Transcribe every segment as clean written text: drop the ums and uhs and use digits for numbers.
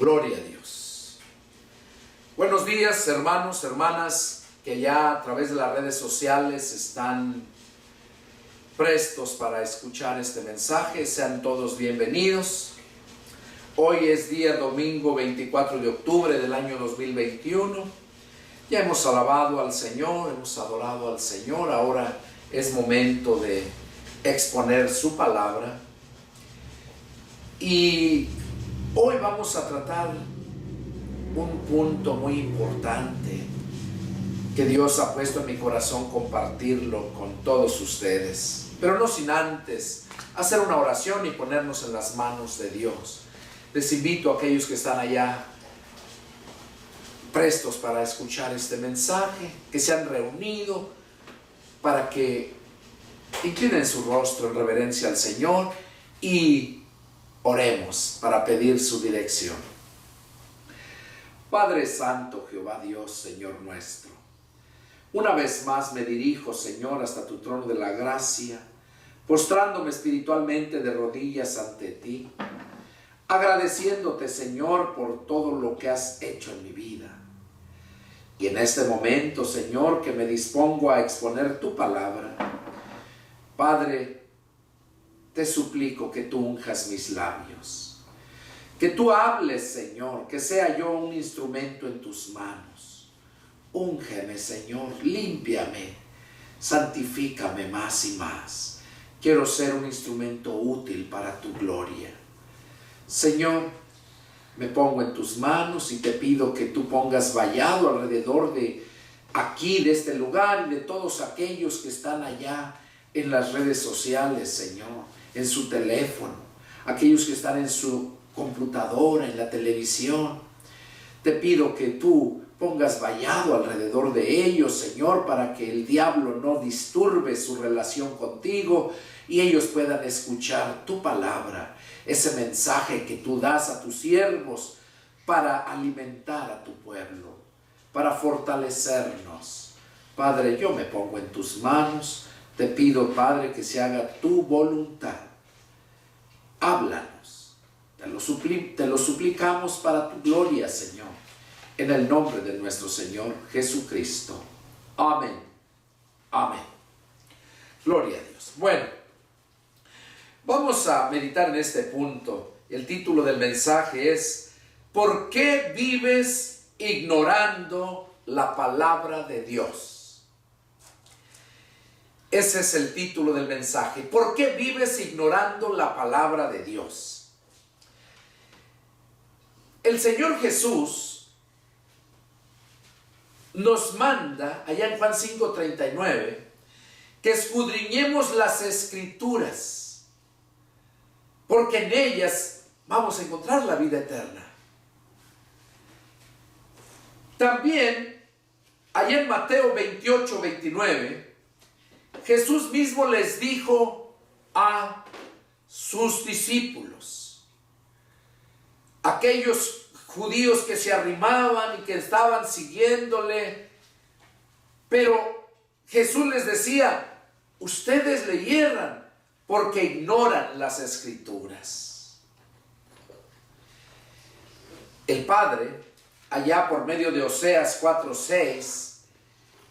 Gloria a Dios. Buenos días, hermanos, hermanas, que ya a través de las redes sociales están prestos para escuchar este mensaje. Sean todos bienvenidos. Hoy es día domingo 24 de octubre del año 2021. Ya hemos alabado al Señor, hemos adorado al Señor. Ahora es momento de exponer su palabra. Y hoy vamos a tratar un punto muy importante que Dios ha puesto en mi corazón compartirlo con todos ustedes. Pero no sin antes hacer una oración y ponernos en las manos de Dios. Les invito a aquellos que están allá prestos para escuchar este mensaje, que se han reunido para que inclinen su rostro en reverencia al Señor y oremos para pedir su dirección. Padre Santo, Jehová Dios, Señor nuestro, una vez más me dirijo, Señor, hasta tu trono de la gracia, postrándome espiritualmente de rodillas ante ti, agradeciéndote, Señor, por todo lo que has hecho en mi vida. Y en este momento, Señor, que me dispongo a exponer tu palabra, Padre, te suplico que tú unjas mis labios, que tú hables, Señor, que sea yo un instrumento en tus manos. Úngeme, Señor, límpiame, santifícame más y más. Quiero ser un instrumento útil para tu gloria. Señor, me pongo en tus manos y te pido que tú pongas vallado alrededor de aquí, de este lugar, y de todos aquellos que están allá en las redes sociales, Señor, en su teléfono, aquellos que están en su computadora, en la televisión. Te pido que tú pongas vallado alrededor de ellos, Señor, para que el diablo no disturbe su relación contigo y ellos puedan escuchar tu palabra, ese mensaje que tú das a tus siervos para alimentar a tu pueblo, para fortalecernos. Padre, yo me pongo en tus manos. Te pido, Padre, que se haga tu voluntad. Háblanos. Te lo suplicamos para tu gloria, Señor. En el nombre de nuestro Señor Jesucristo. Amén. Amén. Gloria a Dios. Bueno, vamos a meditar en este punto. El título del mensaje es: ¿por qué vives ignorando la palabra de Dios? Ese es el título del mensaje. ¿Por qué vives ignorando la palabra de Dios? El Señor Jesús nos manda, allá en Juan 5:39, que escudriñemos las Escrituras, porque en ellas vamos a encontrar la vida eterna. También, allá en Mateo 28:29, Jesús mismo les dijo a sus discípulos, aquellos judíos que se arrimaban y que estaban siguiéndole, pero Jesús les decía: ustedes le hierran porque ignoran las Escrituras. El Padre, allá por medio de Oseas 4:6,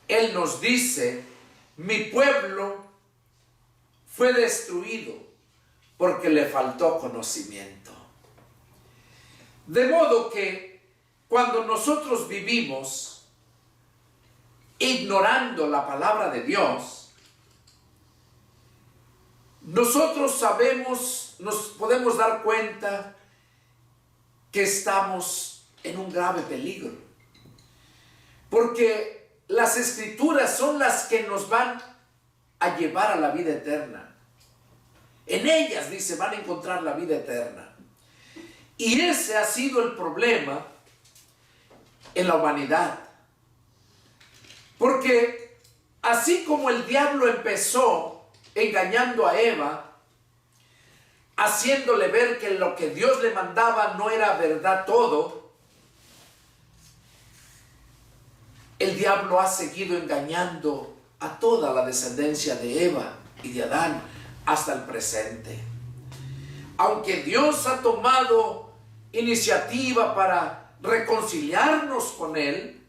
Él nos dice: mi pueblo fue destruido porque le faltó conocimiento. De modo que cuando nosotros vivimos ignorando la palabra de Dios, nosotros sabemos, nos podemos dar cuenta que estamos en un grave peligro. Porque las Escrituras son las que nos van a llevar a la vida eterna. En ellas, dice, van a encontrar la vida eterna. Y ese ha sido el problema en la humanidad. Porque así como el diablo empezó engañando a Eva, haciéndole ver que lo que Dios le mandaba no era verdad todo, el diablo ha seguido engañando a toda la descendencia de Eva y de Adán hasta el presente. Aunque Dios ha tomado iniciativa para reconciliarnos con Él,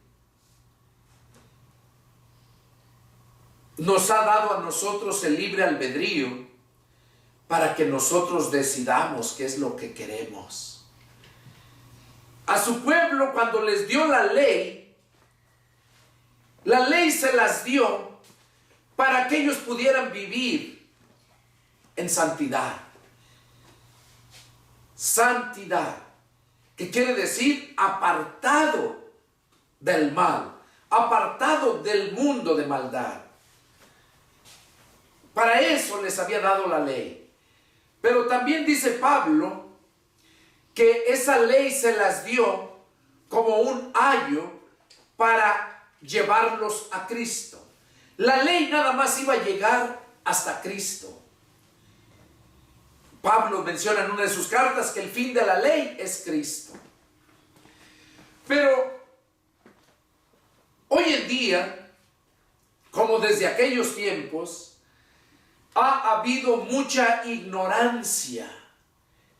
nos ha dado a nosotros el libre albedrío para que nosotros decidamos qué es lo que queremos. A su pueblo, cuando les dio la ley se las dio para que ellos pudieran vivir en santidad. Santidad, que quiere decir apartado del mal, apartado del mundo de maldad. Para eso les había dado la ley. Pero también dice Pablo que esa ley se las dio como un ayo para llevarlos a Cristo. La ley nada más iba a llegar hasta Cristo. Pablo menciona en una de sus cartas que el fin de la ley es Cristo. Pero hoy en día, como desde aquellos tiempos, ha habido mucha ignorancia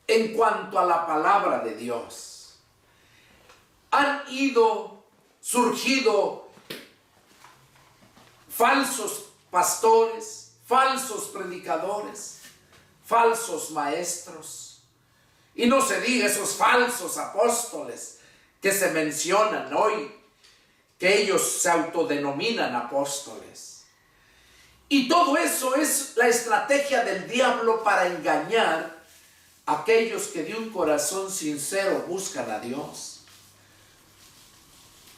en cuanto a la palabra de Dios. Han surgido falsos pastores, falsos predicadores, falsos maestros. Y no se diga esos falsos apóstoles que se mencionan hoy, que ellos se autodenominan apóstoles. Y todo eso es la estrategia del diablo para engañar a aquellos que de un corazón sincero buscan a Dios.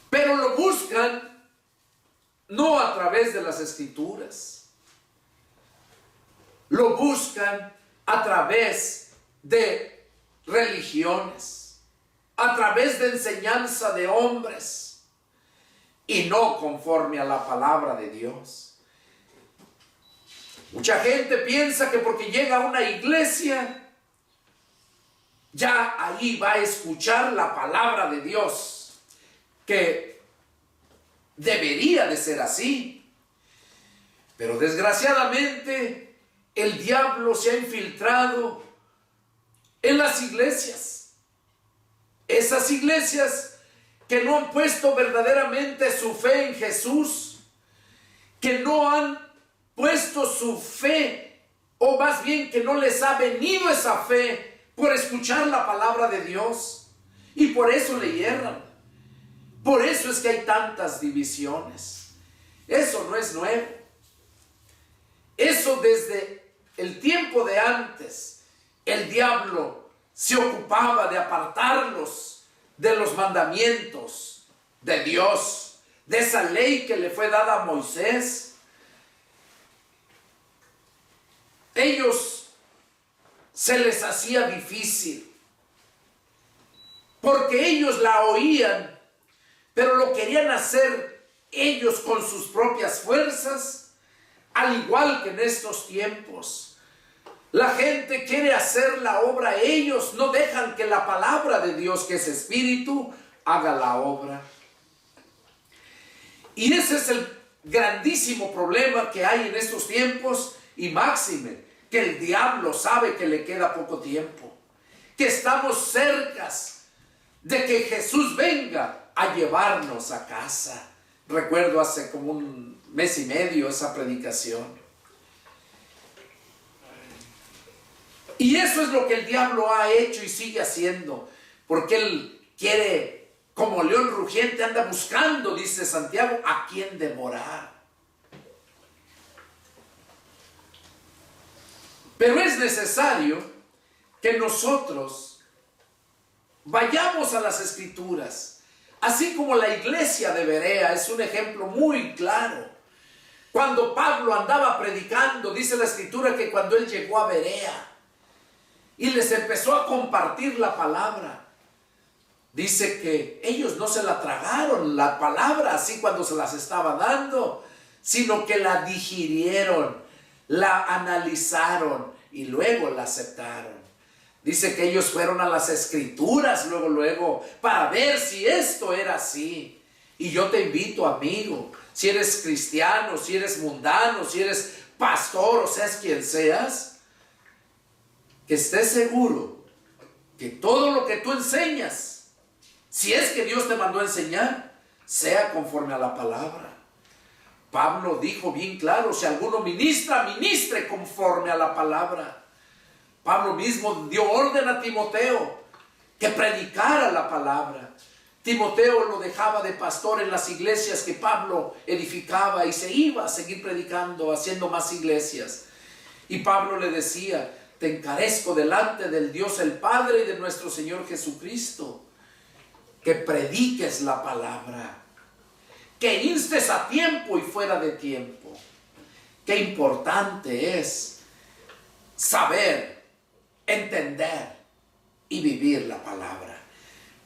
Pero lo buscan no a través de las Escrituras. Lo buscan a través de religiones, a través de enseñanza de hombres y no conforme a la palabra de Dios. Mucha gente piensa que porque llega a una iglesia, ya ahí va a escuchar la palabra de Dios, que debería de ser así. Pero desgraciadamente el diablo se ha infiltrado en las iglesias. Esas iglesias que no han puesto verdaderamente su fe en Jesús, que no han puesto su fe, o más bien que no les ha venido esa fe por escuchar la palabra de Dios, y por eso le hierran. Por eso es que hay tantas divisiones. Eso no es nuevo. Eso desde el tiempo de antes, el diablo se ocupaba de apartarlos de los mandamientos de Dios, de esa ley que le fue dada a Moisés. Ellos se les hacía difícil, porque ellos la oían, pero lo querían hacer ellos con sus propias fuerzas, al igual que en estos tiempos. La gente quiere hacer la obra, ellos no dejan que la palabra de Dios, que es espíritu, haga la obra. Y ese es el grandísimo problema que hay en estos tiempos, y máxime, que el diablo sabe que le queda poco tiempo, que estamos cerca de que Jesús venga a llevarnos a casa. Recuerdo hace como un mes y medio esa predicación. Y eso es lo que el diablo ha hecho y sigue haciendo, porque él quiere, como león rugiente, anda buscando, dice Santiago, a quien devorar. Pero es necesario que nosotros vayamos a las Escrituras, así como la iglesia de Berea es un ejemplo muy claro. Cuando Pablo andaba predicando, dice la Escritura que cuando él llegó a Berea y les empezó a compartir la palabra, dice que ellos no se la tragaron la palabra así cuando se las estaba dando, sino que la digirieron, la analizaron y luego la aceptaron. Dice que ellos fueron a las Escrituras luego, para ver si esto era así. Y yo te invito, amigo, si eres cristiano, si eres mundano, si eres pastor, o seas quien seas, que estés seguro que todo lo que que tú enseñas, si es que Dios te mandó a enseñar, sea conforme a la palabra. Pablo dijo bien claro, si alguno ministra, ministre conforme a la palabra. Pablo mismo dio orden a Timoteo que predicara la palabra. Timoteo lo dejaba de pastor en las iglesias que Pablo edificaba y se iba a seguir predicando, haciendo más iglesias. Y Pablo le decía, te encarezco delante del Dios el Padre y de nuestro Señor Jesucristo, que prediques la palabra, que instes a tiempo y fuera de tiempo. Qué importante es saber, entender y vivir la palabra,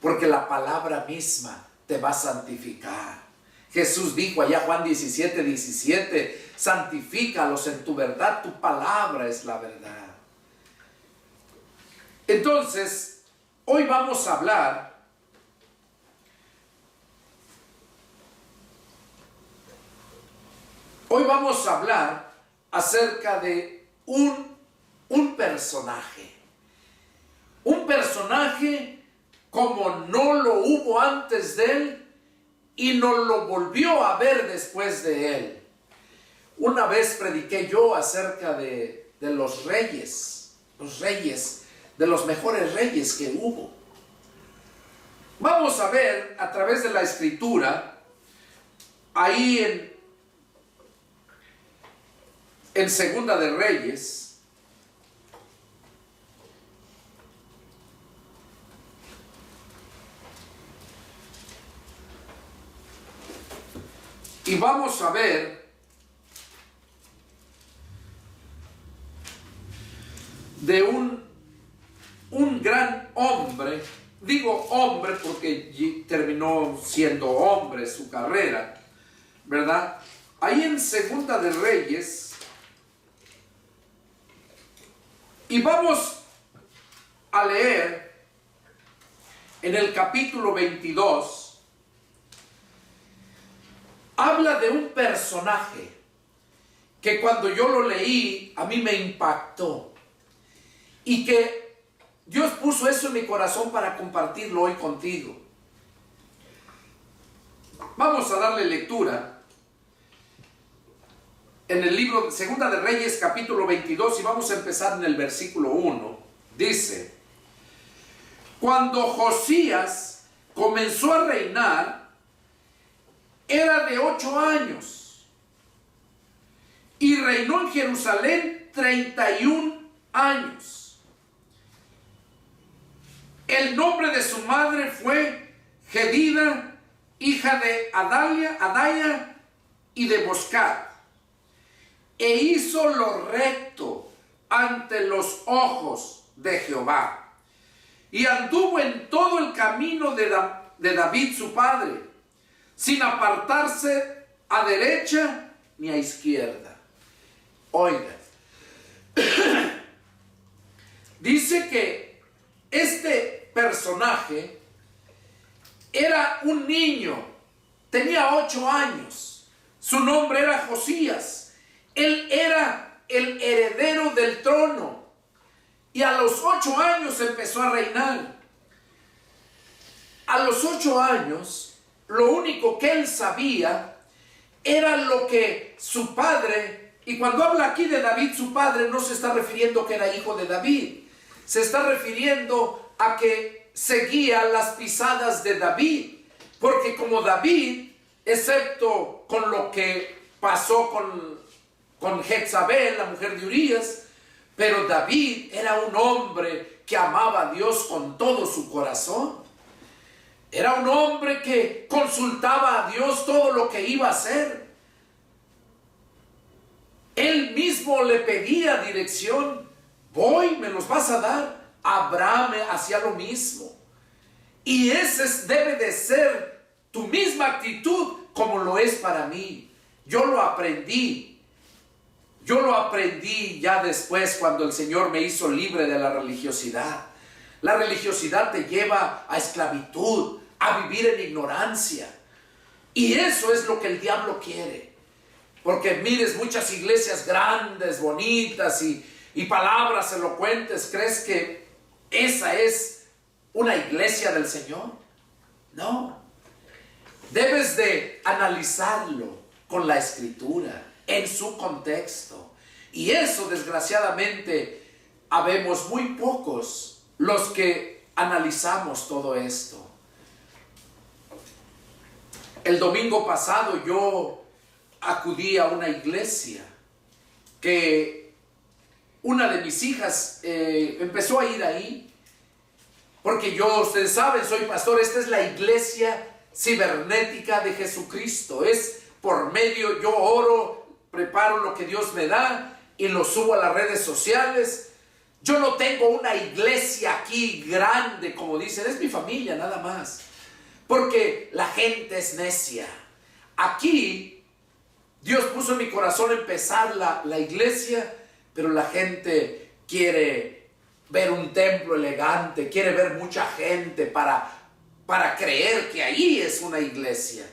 porque la palabra misma te va a santificar. Jesús dijo allá Juan 17:17, santifícalos en tu verdad, tu palabra es la verdad. Entonces, hoy vamos a hablar acerca de un personaje. Un personaje como no lo hubo antes de él y no lo volvió a ver después de él. Una vez prediqué yo acerca de los reyes, de los mejores reyes que hubo. Vamos a ver a través de la escritura, ahí en Segunda de Reyes, y vamos a ver de un gran hombre. Digo hombre porque terminó siendo hombre su carrera, ¿verdad? Ahí en Segunda de Reyes, y vamos a leer en el capítulo 22, habla de un personaje que cuando yo lo leí a mí me impactó y que Dios puso eso en mi corazón para compartirlo hoy contigo. Vamos a darle lectura en el libro de Segunda de Reyes capítulo 22 y vamos a empezar en el versículo 1. Dice, cuando Josías comenzó a reinar, era de 8 años y reinó en Jerusalén 31 años. El nombre de su madre fue Jedida, hija de Adaya y de Boscat, e hizo lo recto ante los ojos de Jehová, y anduvo en todo el camino de David su padre, sin apartarse a derecha ni a izquierda. Oiga, dice que este personaje era un niño, tenía 8 años, su nombre era Josías, él era el heredero del trono y a los 8 años empezó a reinar. A los 8 años, lo único que él sabía era lo que su padre, y cuando habla aquí de David su padre, no se está refiriendo que era hijo de David, se está refiriendo a que seguía las pisadas de David, porque como David, excepto con lo que pasó con Jezabel, la mujer de Urías, pero David era un hombre que amaba a Dios con todo su corazón. Era un hombre que consultaba a Dios todo lo que iba a hacer. Él mismo le pedía dirección. Voy, me los vas a dar. Abraham hacía lo mismo. Y ese debe de ser tu misma actitud como lo es para mí. Yo lo aprendí ya después cuando el Señor me hizo libre de la religiosidad. La religiosidad te lleva a esclavitud, a vivir en ignorancia. Y eso es lo que el diablo quiere. Porque mires muchas iglesias grandes, bonitas y palabras elocuentes. ¿Crees que esa es una iglesia del Señor? No. Debes de analizarlo con la Escritura, en su contexto. Y eso, desgraciadamente, habemos muy pocos los que analizamos todo esto. El domingo pasado yo acudí a una iglesia que una de mis hijas empezó a ir ahí, porque yo, ustedes saben, soy pastor. Esta es la iglesia cibernética de Jesucristo. Es por medio, yo oro, preparo lo que Dios me da y lo subo a las redes sociales. Yo no tengo una iglesia aquí grande, como dicen, es mi familia nada más, porque la gente es necia. Aquí Dios puso en mi corazón empezar la iglesia, pero la gente quiere ver un templo elegante, quiere ver mucha gente para creer que ahí es una iglesia.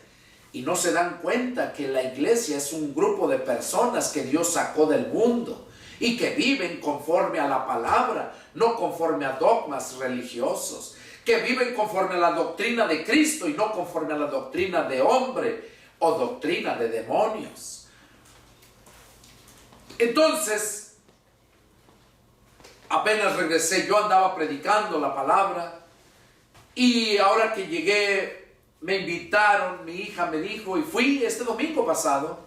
Y no se dan cuenta que la iglesia es un grupo de personas que Dios sacó del mundo y que viven conforme a la palabra, no conforme a dogmas religiosos, que viven conforme a la doctrina de Cristo y no conforme a la doctrina de hombre o doctrina de demonios. Entonces, apenas regresé, yo andaba predicando la palabra y ahora que llegué me invitaron, mi hija me dijo, y fui este domingo pasado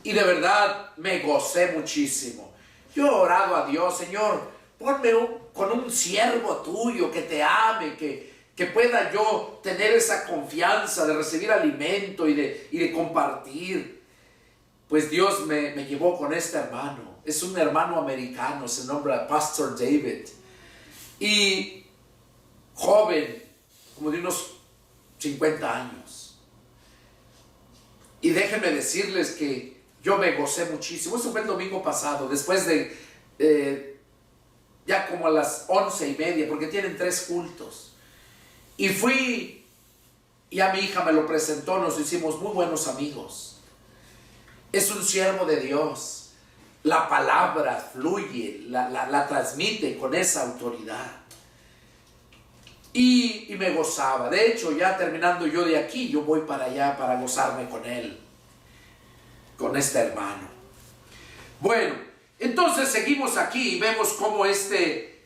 y de verdad me gocé muchísimo. Yo he orado a Dios: Señor, ponme con un siervo tuyo que te ame, que pueda yo tener esa confianza de recibir alimento y de compartir. Pues Dios me llevó con este hermano. Es un hermano americano, se nombra Pastor David. Y joven, como de unos 50 años. Y déjenme decirles que yo me gocé muchísimo. Eso fue el domingo pasado, después de ya como a las 11:30, porque tienen 3 cultos. Y fui, y a mi hija me lo presentó, nos hicimos muy buenos amigos. Es un siervo de Dios. La palabra fluye, la transmite con esa autoridad. Y me gozaba. De hecho, ya terminando yo de aquí, yo voy para allá para gozarme con él, con este hermano. Bueno, entonces seguimos aquí y vemos cómo este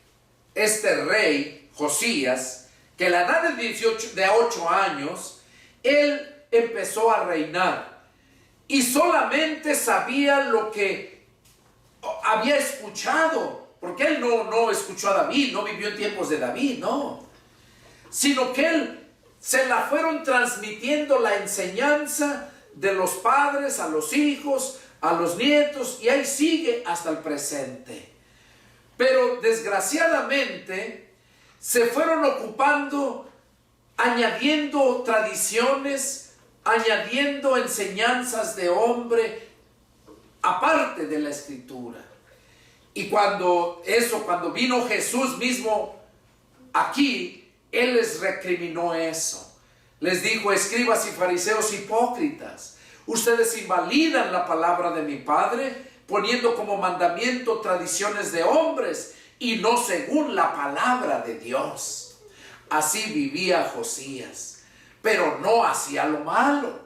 rey, Josías, que a la edad de 8 años, él empezó a reinar. Y solamente sabía lo que había escuchado, porque él no escuchó a David, no vivió en tiempos de David, no. Sino que él se la fueron transmitiendo la enseñanza de los padres a los hijos, a los nietos, y ahí sigue hasta el presente. Pero desgraciadamente se fueron ocupando, añadiendo tradiciones, añadiendo enseñanzas de hombre, aparte de la Escritura. Y cuando vino Jesús mismo aquí, Él les recriminó eso. Les dijo: escribas y fariseos hipócritas, ustedes invalidan la palabra de mi Padre, poniendo como mandamiento tradiciones de hombres y no según la palabra de Dios. Así vivía Josías, pero no hacía lo malo.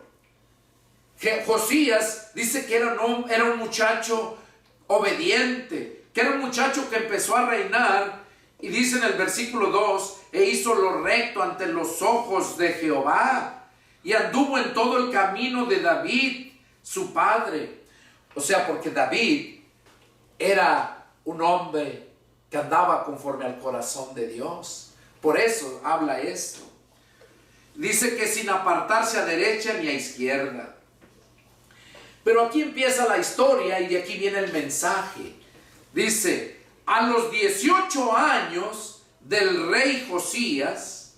Josías dice que era un muchacho obediente, que era un muchacho que empezó a reinar. Y dice en el versículo 2: e hizo lo recto ante los ojos de Jehová, y anduvo en todo el camino de David, su padre. O sea, porque David era un hombre que andaba conforme al corazón de Dios. Por eso habla esto. Dice que sin apartarse a derecha ni a izquierda. Pero aquí empieza la historia y de aquí viene el mensaje. Dice: a los 18 años del rey Josías,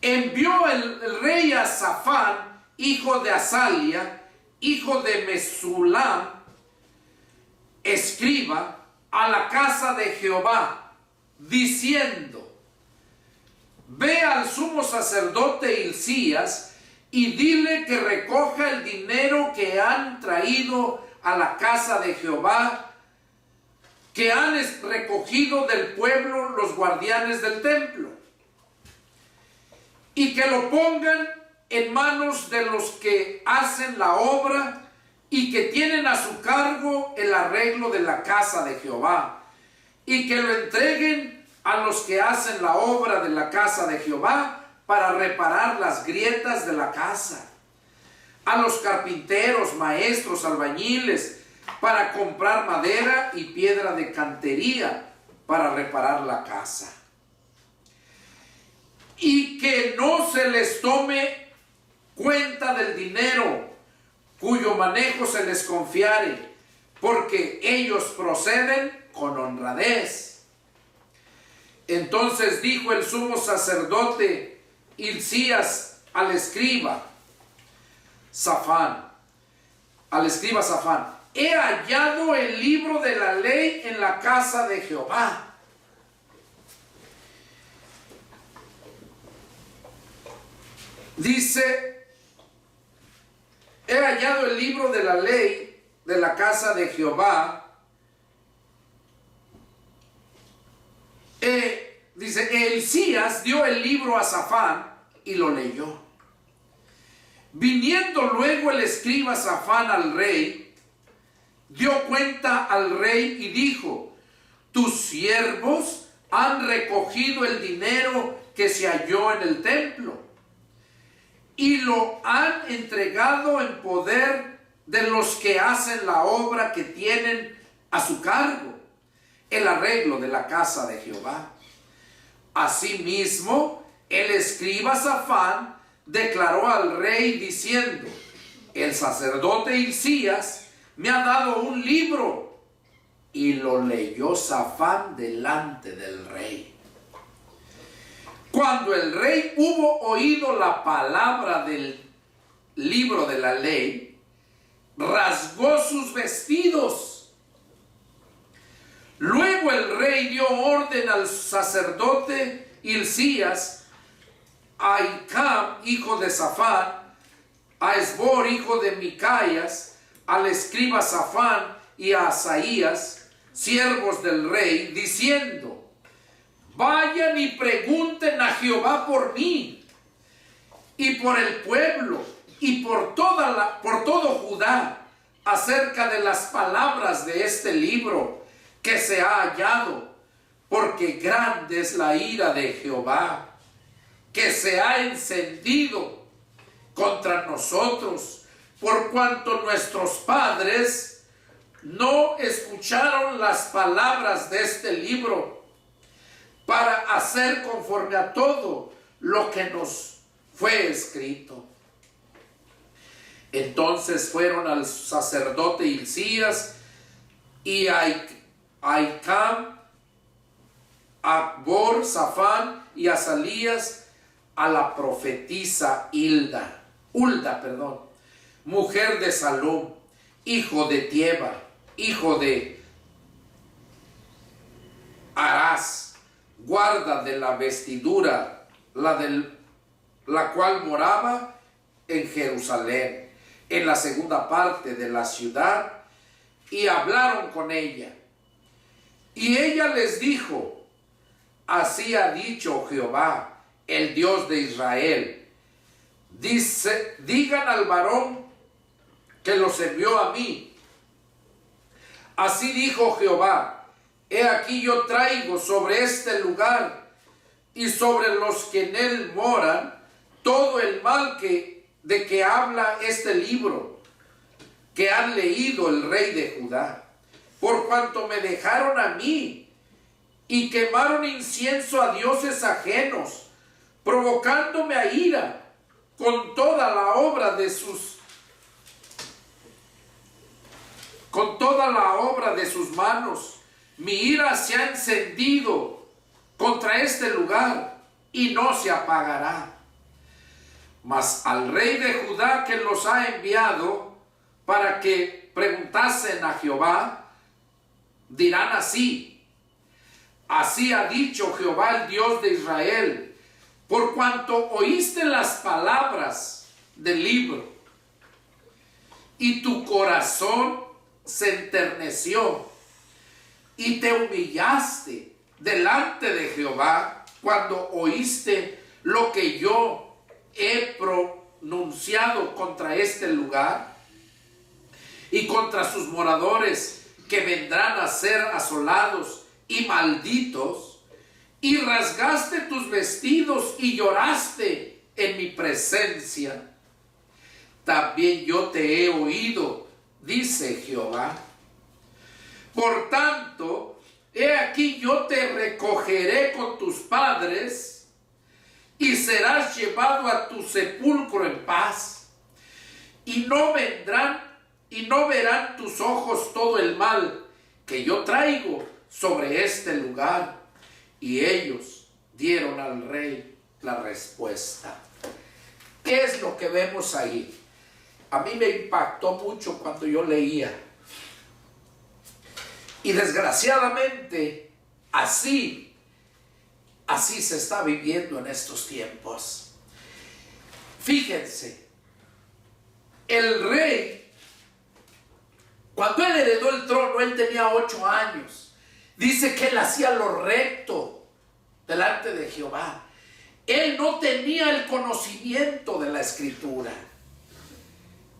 envió el rey a Safán, hijo de Azalia, hijo de Mesulam, escriba, a la casa de Jehová, diciendo: ve al sumo sacerdote Hilcías y dile que recoja el dinero que han traído a la casa de Jehová, que han recogido del pueblo los guardianes del templo, y que lo pongan en manos de los que hacen la obra y que tienen a su cargo el arreglo de la casa de Jehová, y que lo entreguen a los que hacen la obra de la casa de Jehová para reparar las grietas de la casa, a los carpinteros, maestros, albañiles, para comprar madera y piedra de cantería para reparar la casa. Y que no se les tome cuenta del dinero cuyo manejo se les confiare, porque ellos proceden con honradez. Entonces dijo el sumo sacerdote Hilcías al escriba Safán, he hallado el libro de la ley en la casa de Jehová. Dice, he hallado el libro de la ley de la casa de Jehová. Dice, Hilcías dio el libro a Safán y lo leyó. Viniendo luego el escriba Safán al rey, dio cuenta al rey y dijo, tus siervos han recogido el dinero que se halló en el templo y lo han entregado en poder de los que hacen la obra que tienen a su cargo, el arreglo de la casa de Jehová. Asimismo, el escriba Safán declaró al rey diciendo, el sacerdote Hilcías me ha dado un libro. Y lo leyó Safán delante del rey. Cuando el rey hubo oído la palabra del libro de la ley, rasgó sus vestidos. Luego el rey dio orden al sacerdote Hilcías, a Hicam, hijo de Safán, a Esbor, hijo de Micaías, al escriba Safán y a Asaías, siervos del rey, diciendo, vayan y pregunten a Jehová por mí, y por el pueblo, y por todo Judá, acerca de las palabras de este libro que se ha hallado, porque grande es la ira de Jehová, que se ha encendido contra nosotros, por cuanto nuestros padres no escucharon las palabras de este libro, para hacer conforme a todo lo que nos fue escrito. Entonces fueron al sacerdote Hilcías y a Hicam, a Acbor, Safán y a Asalías, a la profetisa Hulda, mujer de Salum, hijo de Tieba, hijo de Arás, guarda de la vestidura, la cual moraba en Jerusalén, en la segunda parte de la ciudad, y hablaron con ella. Y ella les dijo, así ha dicho Jehová, el Dios de Israel, digan al varón que los envió a mí, así dijo Jehová, he aquí yo traigo sobre este lugar y sobre los que en él moran todo el mal de que habla este libro que han leído el rey de Judá, por cuanto me dejaron a mí y quemaron incienso a dioses ajenos, provocándome a ira con toda la obra de sus manos. Mi ira se ha encendido contra este lugar y no se apagará. Mas al rey de Judá que los ha enviado para que preguntasen a Jehová, dirán así, así ha dicho Jehová el Dios de Israel, por cuanto oíste las palabras del libro y tu corazón se enterneció y te humillaste delante de Jehová cuando oíste lo que yo he pronunciado contra este lugar y contra sus moradores que vendrán a ser asolados y malditos, y rasgaste tus vestidos y lloraste en mi presencia. También yo te he oído, dice Jehová. Por tanto, he aquí yo te recogeré con tus padres y serás llevado a tu sepulcro en paz, y no verán tus ojos todo el mal que yo traigo sobre este lugar. Y ellos dieron al rey la respuesta. ¿Qué es lo que vemos ahí? A mí me impactó mucho cuando yo leía. Y desgraciadamente, así se está viviendo en estos tiempos. Fíjense, el rey, cuando él heredó el trono, él tenía 8 años. Dice que él hacía lo recto delante de Jehová. Él no tenía el conocimiento de la Escritura.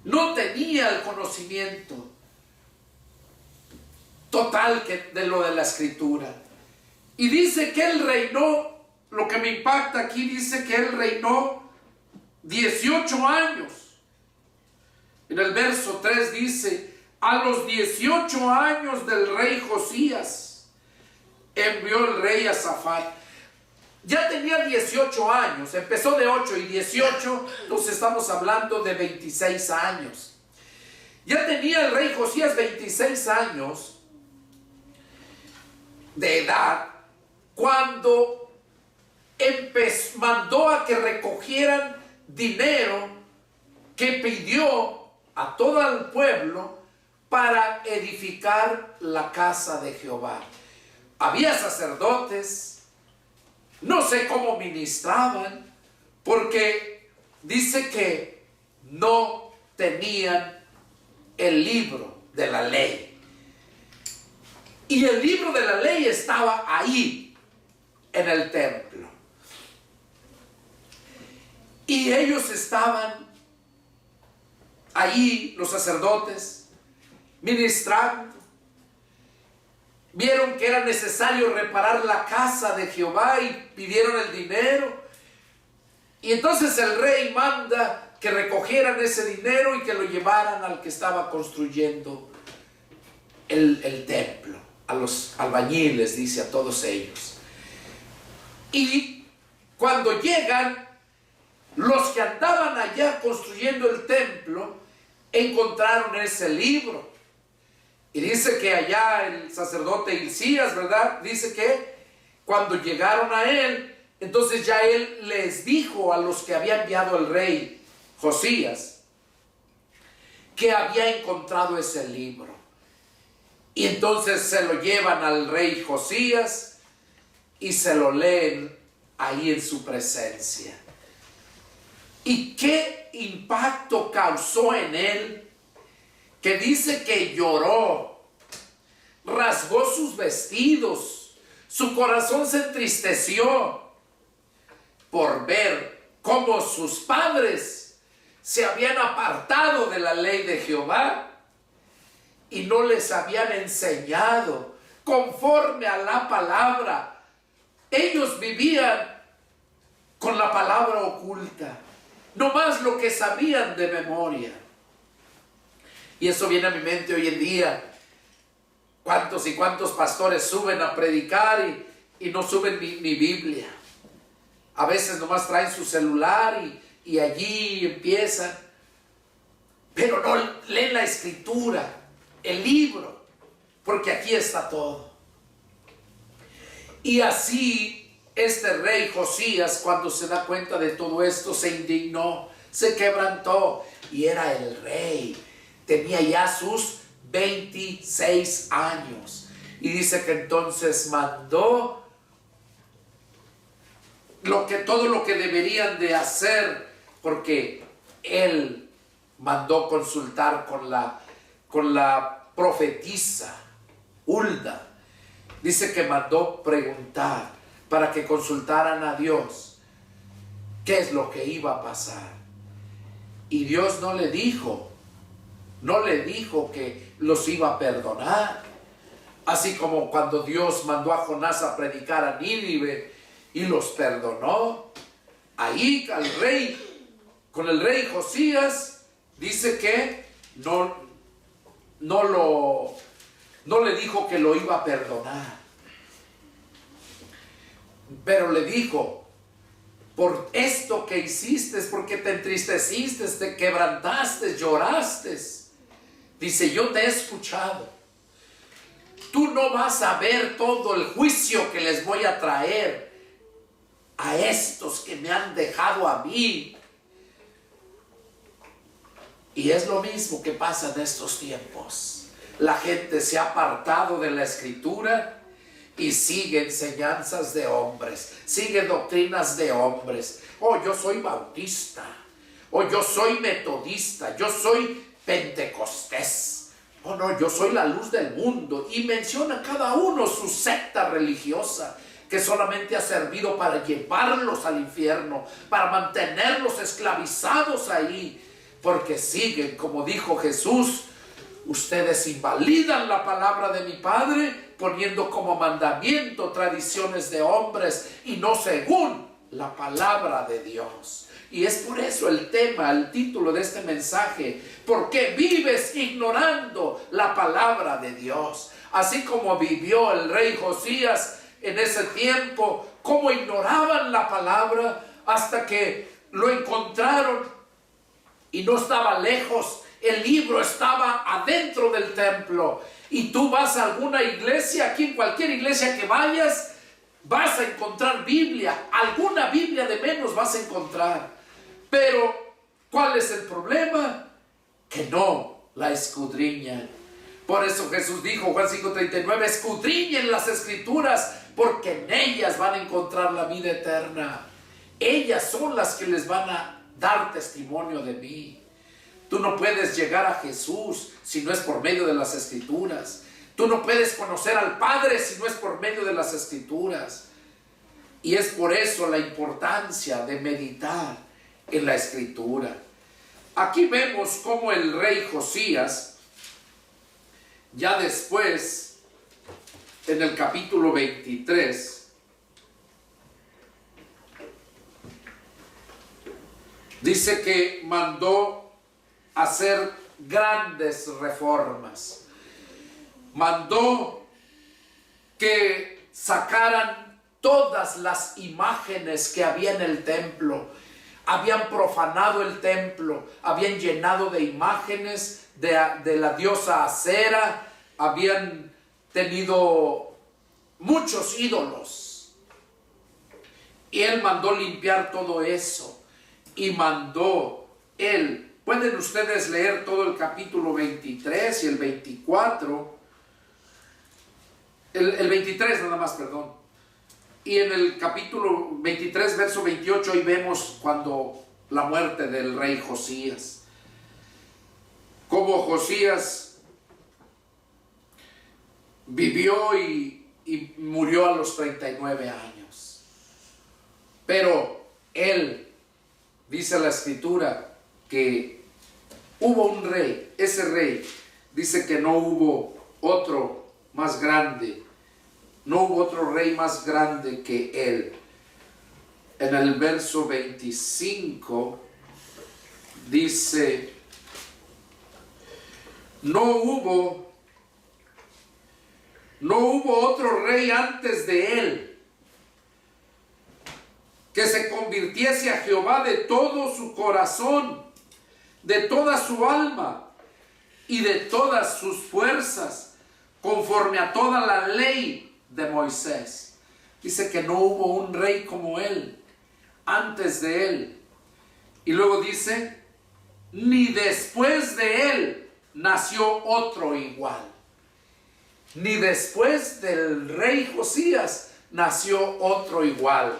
No tenía el conocimiento total de lo de la Escritura. Y dice que él reinó, lo que me impacta aquí, dice que él reinó 18 años. En el verso 3 dice: a los 18 años del rey Josías, envió el rey a Safat. Ya tenía 18 años, empezó de 8 y 18, entonces estamos hablando de 26 años. Ya tenía el rey Josías 26 años de edad cuando mandó a que recogieran dinero que pidió a todo el pueblo para edificar la casa de Jehová. Había sacerdotes, no sé cómo ministraban, porque dice que no tenían el libro de la ley. Y el libro de la ley estaba ahí, en el templo. Y ellos estaban ahí, los sacerdotes, ministrando. Vieron que era necesario reparar la casa de Jehová y pidieron el dinero. Y entonces el rey manda que recogieran ese dinero y que lo llevaran al que estaba construyendo el templo, a los albañiles, dice, a todos ellos. Y cuando llegan, los que andaban allá construyendo el templo encontraron ese libro. Y dice que allá el sacerdote Hilcías, ¿verdad? Dice que cuando llegaron a él, entonces ya él les dijo a los que había enviado el rey Josías que había encontrado ese libro. Y entonces se lo llevan al rey Josías y se lo leen ahí en su presencia. ¿Y qué impacto causó en él? Que dice que lloró, rasgó sus vestidos, su corazón se entristeció por ver cómo sus padres se habían apartado de la ley de Jehová y no les habían enseñado conforme a la palabra. Ellos vivían con la palabra oculta, nomás lo que sabían de memoria. Y eso viene a mi mente hoy en día. ¿Cuántos y cuántos pastores suben a predicar y no suben ni Biblia? A veces nomás traen su celular y allí empiezan. Pero no leen la Escritura, el libro, porque aquí está todo. Y así este rey Josías, cuando se da cuenta de todo esto, se indignó, se quebrantó, y era el rey. Tenía ya sus 26 años. Y dice que entonces mandó todo lo que deberían de hacer, porque él mandó consultar con la profetisa Hulda. dice que mandó preguntar para que consultaran a Dios qué es lo que iba a pasar. Y Dios no le dijo que los iba a perdonar. Así como cuando Dios mandó a Jonás a predicar a Nínive y los perdonó. Ahí con el rey Josías, dice que no le dijo que lo iba a perdonar. Pero le dijo: por esto que hiciste, porque te entristeciste, te quebrantaste, lloraste. Dice: yo te he escuchado. Tú no vas a ver todo el juicio que les voy a traer a estos que me han dejado a mí. Y es lo mismo que pasa en estos tiempos. La gente se ha apartado de la Escritura y sigue enseñanzas de hombres, sigue doctrinas de hombres. Oh, yo soy bautista, oh, yo soy metodista, yo soy pentecostés. Oh, no, yo soy la luz del mundo. Y menciona cada uno su secta religiosa, que solamente ha servido para llevarlos al infierno, para mantenerlos esclavizados ahí, porque siguen, como dijo Jesús: ustedes invalidan la palabra de mi Padre, poniendo como mandamiento tradiciones de hombres y no según la palabra de Dios. Y es por eso el título de este mensaje: ¿por qué vives ignorando la palabra de Dios? Así como vivió el rey Josías en ese tiempo, cómo ignoraban la palabra hasta que lo encontraron y no estaba lejos. El libro estaba adentro del templo. Y tú vas a alguna iglesia, aquí en cualquier iglesia que vayas, vas a encontrar Biblia. Alguna Biblia de menos vas a encontrar. Pero, ¿cuál es el problema? Que no la escudriñan. Por eso Jesús dijo, Juan 5:39, escudriñen las Escrituras, porque en ellas van a encontrar la vida eterna. Ellas son las que les van a dar testimonio de mí. Tú no puedes llegar a Jesús si no es por medio de las Escrituras. Tú no puedes conocer al Padre si no es por medio de las Escrituras. Y es por eso la importancia de meditar en la Escritura. Aquí vemos cómo el rey Josías, ya después, en el capítulo 23, dice que mandó hacer grandes reformas. Mandó que sacaran todas las imágenes que había en el templo. Habían profanado el templo, habían llenado de imágenes de la diosa Acera, habían tenido muchos ídolos. Y él mandó limpiar todo eso. Y mandó él, pueden ustedes leer todo el capítulo 23 y el 24, el 23 nada más, perdón. Y en el capítulo 23, verso 28, ahí vemos cuando la muerte del rey Josías. Cómo Josías vivió y murió a los 39 años. Pero él, dice la Escritura, que hubo un rey. Ese rey dice que no hubo otro más grande. No hubo otro rey más grande que él. En el verso 25 dice: no hubo otro rey antes de él que se convirtiese a Jehová de todo su corazón, de toda su alma y de todas sus fuerzas, conforme a toda la ley de Moisés. Dice que no hubo un rey como él antes de él. Y luego dice: ni después de él nació otro igual. Ni después del rey Josías nació otro igual.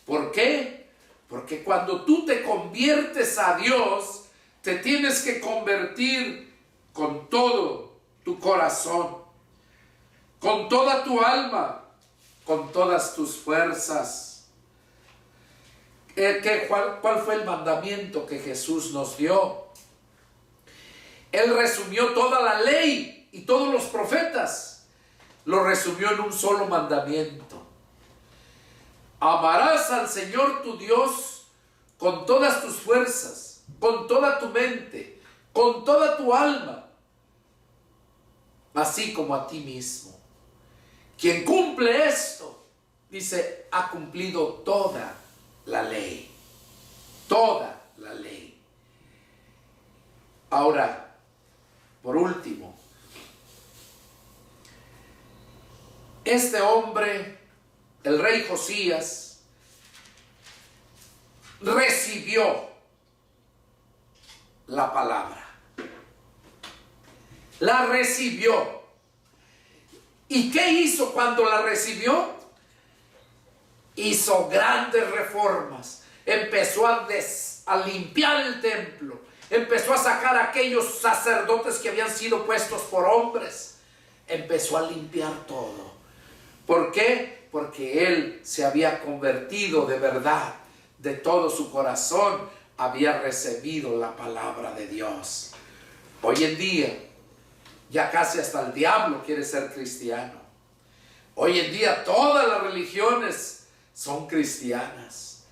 ¿Por qué? Porque cuando tú te conviertes a Dios, te tienes que convertir con todo tu corazón. con toda tu alma, con todas tus fuerzas. ¿Cuál fue el mandamiento que Jesús nos dio? Él resumió toda la ley y todos los profetas. Lo resumió en un solo mandamiento. Amarás al Señor tu Dios con todas tus fuerzas, con toda tu mente, con toda tu alma, así como a ti mismo. Quien cumple esto, dice, ha cumplido toda la ley. Toda la ley. Ahora, por último, este hombre, el rey Josías, recibió la palabra. La recibió. ¿Y qué hizo cuando la recibió? Hizo grandes reformas. Empezó a limpiar el templo. Empezó a sacar a aquellos sacerdotes que habían sido puestos por hombres. Empezó a limpiar todo. ¿Por qué? Porque él se había convertido de verdad, de todo su corazón, había recibido la palabra de Dios. Hoy en día, ya casi hasta el diablo quiere ser cristiano. Hoy en día todas las religiones son cristianas.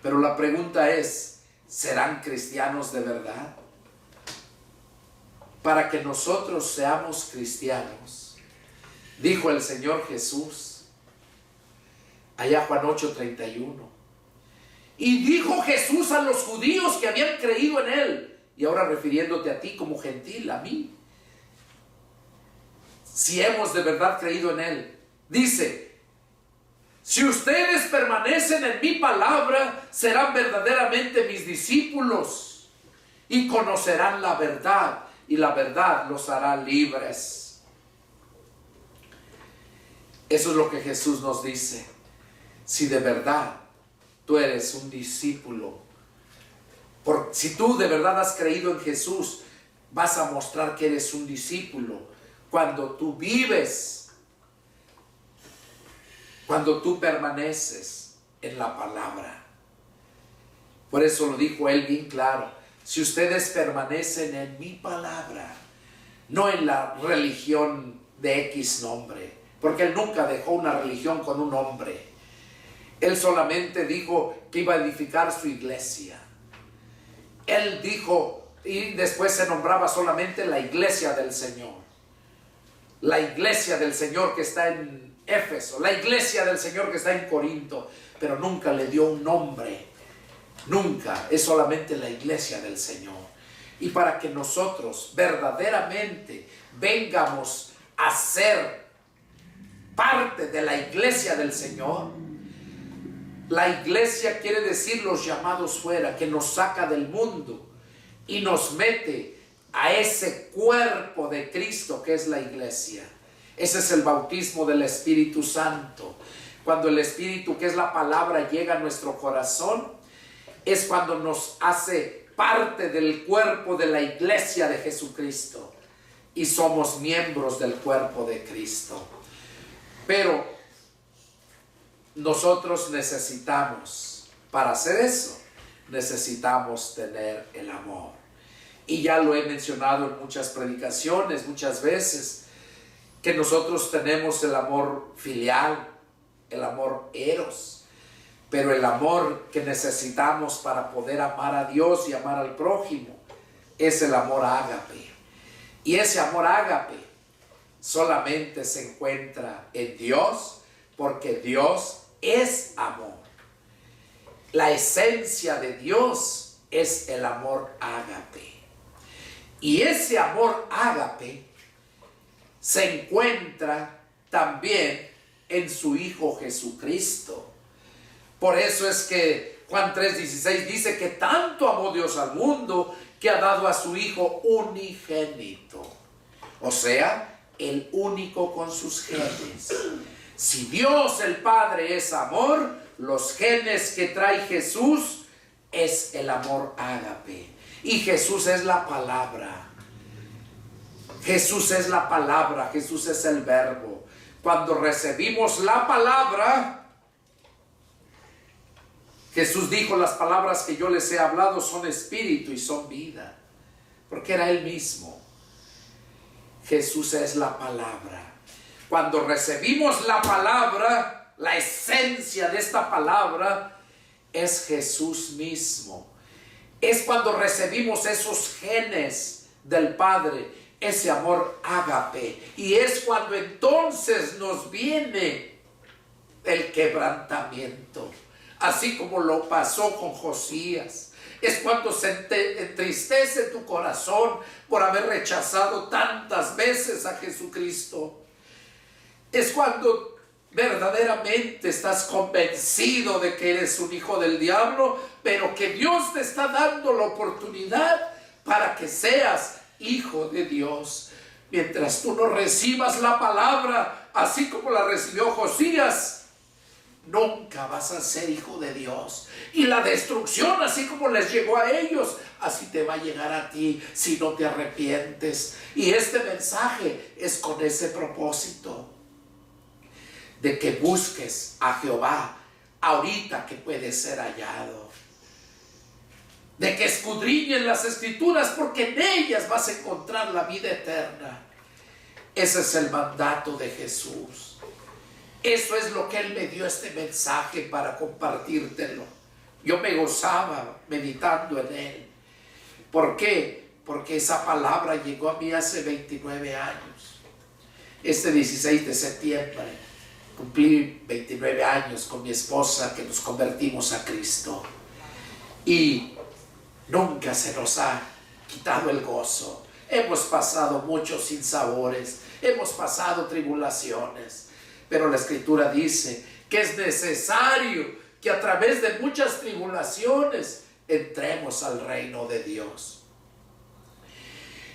Pero la pregunta es, ¿serán cristianos de verdad? Para que nosotros seamos cristianos, dijo el Señor Jesús, allá Juan 8:31. Y dijo Jesús a los judíos que habían creído en Él, y ahora refiriéndote a ti como gentil, a mí, si hemos de verdad creído en Él, dice, si ustedes permanecen en mi palabra, serán verdaderamente mis discípulos y conocerán la verdad, y la verdad los hará libres. Eso es lo que Jesús nos dice. Si de verdad tú eres un discípulo, si tú de verdad has creído en Jesús, vas a mostrar que eres un discípulo cuando tú vives, cuando tú permaneces en la palabra. Por eso lo dijo él bien claro: si ustedes permanecen en mi palabra, no en la religión de X nombre, porque él nunca dejó una religión con un nombre. Él solamente dijo que iba a edificar su iglesia. Él dijo, y después se nombraba solamente la iglesia del Señor. La iglesia del Señor que está en Éfeso, la iglesia del Señor que está en Corinto, pero nunca le dio un nombre. Nunca, es solamente la iglesia del Señor. Y para que nosotros verdaderamente vengamos a ser parte de la iglesia del Señor, la iglesia quiere decir los llamados fuera, que nos saca del mundo y nos mete a ese cuerpo de Cristo que es la iglesia. Ese es el bautismo del Espíritu Santo. Cuando el Espíritu, que es la palabra, llega a nuestro corazón, es cuando nos hace parte del cuerpo de la iglesia de Jesucristo y somos miembros del cuerpo de Cristo. Pero nosotros necesitamos, para hacer eso, necesitamos tener el amor. Y ya lo he mencionado en muchas predicaciones, muchas veces, que nosotros tenemos el amor filial, el amor eros, pero el amor que necesitamos para poder amar a Dios y amar al prójimo es el amor ágape. Y ese amor ágape solamente se encuentra en Dios, porque Dios es amor. La esencia de Dios es el amor ágape. Y ese amor ágape se encuentra también en su Hijo Jesucristo. Por eso es que Juan 3:16 dice que tanto amó Dios al mundo que ha dado a su Hijo unigénito. O sea, el único con sus genes. Si Dios el Padre es amor, los genes que trae Jesús es el amor ágape. Y Jesús es la palabra. Jesús es la palabra, Jesús es el verbo. Cuando recibimos la palabra, Jesús dijo, las palabras que yo les he hablado son espíritu y son vida, porque era Él mismo. Jesús es la palabra. Cuando recibimos la palabra, la esencia de esta palabra es Jesús mismo. Es cuando recibimos esos genes del Padre, ese amor ágape. Y es cuando entonces nos viene el quebrantamiento, así como lo pasó con Josías. Es cuando se entristece tu corazón por haber rechazado tantas veces a Jesucristo. Es cuando verdaderamente estás convencido de que eres un hijo del diablo, pero que Dios te está dando la oportunidad para que seas hijo de Dios. Mientras tú no recibas la palabra, así como la recibió Josías, nunca vas a ser hijo de Dios. Y la destrucción, así como les llegó a ellos, así te va a llegar a ti si no te arrepientes. Y este mensaje es con ese propósito, de que busques a Jehová ahorita que puede ser hallado, de que escudriñes las escrituras, porque en ellas vas a encontrar la vida eterna. Ese es el mandato de Jesús. Eso es lo que Él me dio, este mensaje para compartírtelo. Yo me gozaba meditando en Él. ¿Por qué? Porque esa palabra llegó a mí hace 29 años. Este 16 de septiembre cumplí 29 años con mi esposa, que nos convertimos a Cristo. Y nunca se nos ha quitado el gozo. Hemos pasado muchos sinsabores, hemos pasado tribulaciones, pero la Escritura dice que es necesario que a través de muchas tribulaciones entremos al reino de Dios.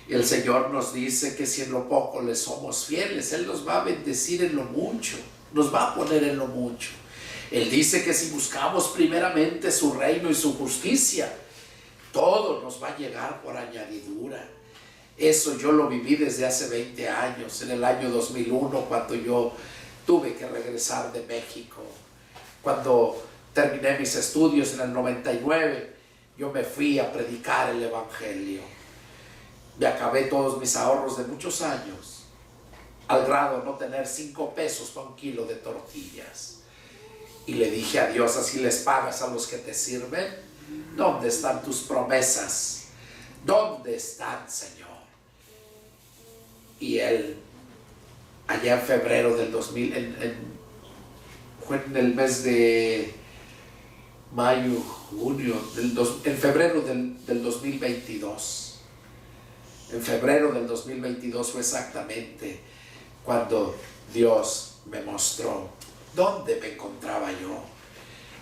Y el Señor nos dice que si en lo poco le somos fieles, Él nos va a bendecir en lo mucho, nos va a poner en lo mucho. Él dice que si buscamos primeramente su reino y su justicia, todo nos va a llegar por añadidura. Eso yo lo viví desde hace 20 años, en el año 2001, cuando yo tuve que regresar de México. Cuando terminé mis estudios en el 99, yo me fui a predicar el Evangelio. Me acabé todos mis ahorros de muchos años, al grado de no tener 5 pesos para 1 kilo de tortillas. Y le dije a Dios, ¿así les pagas a los que te sirven? ¿Dónde están tus promesas? ¿Dónde están, Señor? Y Él, allá en febrero del 2000, fue en el mes de mayo, junio, en febrero del 2022. En febrero del 2022 fue exactamente cuando Dios me mostró dónde me encontraba yo,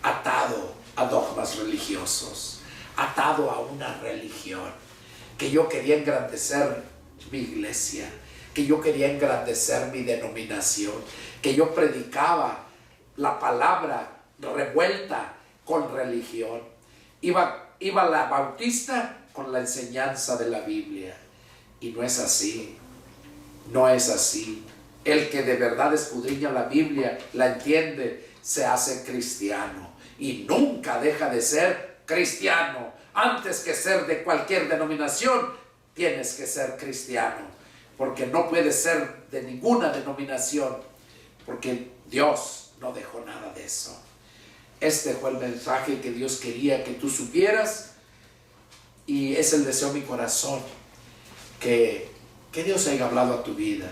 atado a dogmas religiosos, atado a una religión, que yo quería engrandecer mi iglesia, que yo quería engrandecer mi denominación, que yo predicaba la palabra revuelta con religión. Iba la bautista con la enseñanza de la Biblia. Y no es así, no es así. El que de verdad escudriña la Biblia, la entiende, se hace cristiano y nunca deja de ser cristiano. Antes que ser de cualquier denominación, tienes que ser cristiano, porque no puedes ser de ninguna denominación, porque Dios no dejó nada de eso. Este fue el mensaje que Dios quería que tú supieras, y es el deseo de mi corazón, que Dios haya hablado a tu vida,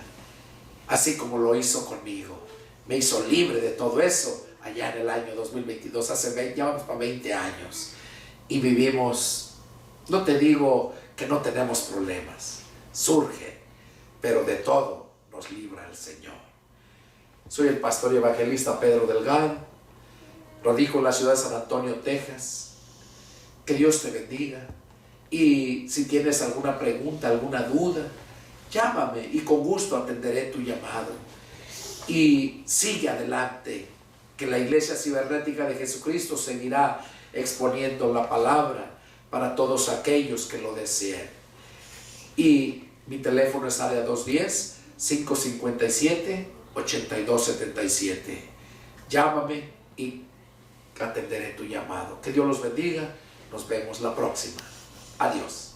así como lo hizo conmigo. Me hizo libre de todo eso allá en el año 2022, ya vamos para 20 años, y vivimos, no te digo que no tenemos problemas, surge, pero de todo nos libra el Señor. Soy el pastor y evangelista Pedro Delgado, radico en la ciudad de San Antonio, Texas. Que Dios te bendiga. Y si tienes alguna pregunta, alguna duda, llámame y con gusto atenderé tu llamado. Y sigue adelante, que la Iglesia Cibernética de Jesucristo seguirá exponiendo la palabra para todos aquellos que lo deseen. Y mi teléfono es área 210-557 8277. Llámame y atenderé tu llamado. Que Dios los bendiga. Nos vemos la próxima. Adiós.